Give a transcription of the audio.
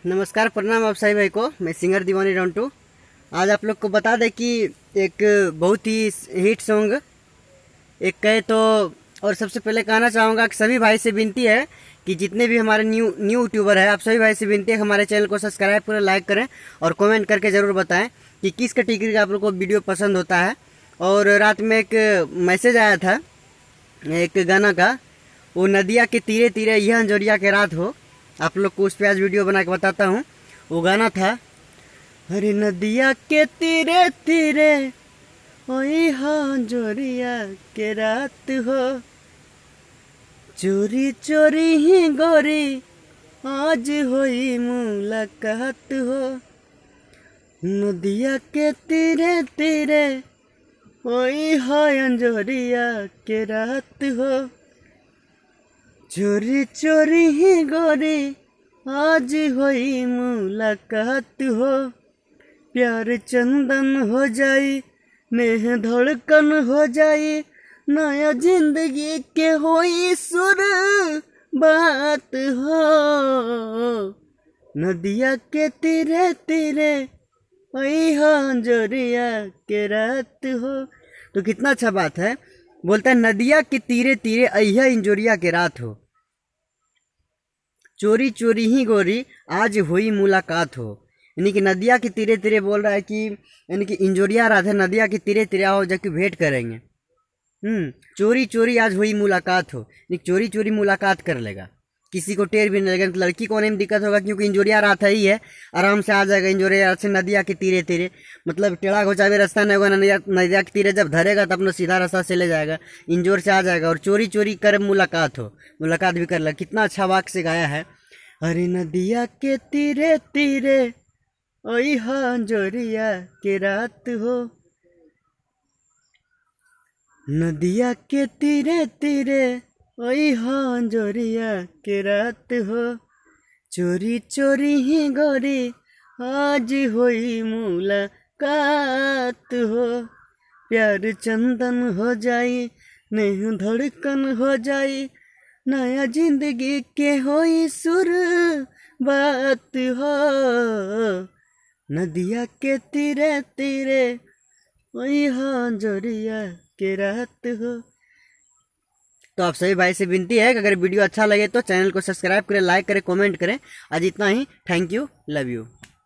नमस्कार, प्रणाम आप सभी भाई को। मैं सिंगर दीवानी रंटू आज आप लोग को बता दें कि एक बहुत ही हिट सॉन्ग एक कहे तो। और सबसे पहले कहना चाहूँगा कि सभी भाई से विनती है कि जितने भी हमारे न्यू यूट्यूबर है, आप सभी भाई से विनती है कि हमारे चैनल को सब्सक्राइब करें, लाइक करें और कमेंट करके ज़रूर बताएं कि किस कैटेगरी का आप लोग को वीडियो पसंद होता है। और रात में एक मैसेज आया था एक गाना का, वो नदिया के तीरे तीरे यह अंजोरिया के रात हो। आप लोग को उस पर आज वीडियो बना के बताता हूँ। वो गाना था, अरे नदिया के तीरे तीरे ओई हाँ जोरिया के रात हो, चोरी चोरी ही गोरी आज होई मुलाकात हो। नदिया के तीरे तीरे ओई हाँ अंजोरिया के रात हो, चोरी चोरी ही गोरी आज होई मुलाकात हो। प्यार चंदन हो जाई, नेह धड़कन हो जाई, नया जिंदगी के होई सुर बात हो। नदिया के तीरे तीरे वही जोरिया के रात हो। तो कितना अच्छा बात है। बोलता है नदिया के तीरे तीरे अहिया इंजोरिया के रात हो, चोरी चोरी ही गोरी आज हुई मुलाकात हो। यानी कि नदिया के तीरे तीरे बोल रहा है कि यानी कि इंजोरिया रात है, नदिया के तीरे तीरे आओ जाके भेंट करेंगे। चोरी चोरी आज हुई मुलाकात हो, यानी चोरी चोरी मुलाकात कर लेगा, किसी को टेर भी नहीं लगेगा। लड़की को नहीं दिक्कत होगा क्योंकि इंजोरिया रात है ही है, आराम से आ जाएगा इंजोरिया रात से नदिया के तीरे तीरे। मतलब टेढ़ा घोचा भी रास्ता नहीं होगा, नदिया के तीरे जब धरेगा तब अपना सीधा रास्ता चले जाएगा, इंजोर से आ जाएगा। और चोरी चोरी कर मुलाकात हो, मुलाकात भी कर ले। कितना अच्छा वाक्य से गाया है। अरे नदिया के तीरे तीरे ओई हाँ जोरिया के रात हो, नदिया के तीरे तीरे ओई हाँ जोरिया के रात हो, चोरी चोरी ही गोरी आज होई मुलाकात हो। प्यार चंदन हो जाई, नेह धड़कन हो जाई, नया जिंदगी के होई सुर बात हो। नदिया के तीरे तीरे वही हाँ जोरिया के रात हो। तो आप सभी भाई से विनती है कि अगर वीडियो अच्छा लगे तो चैनल को सब्सक्राइब करें, लाइक करें, कमेंट करें। आज इतना ही। Thank you, love you.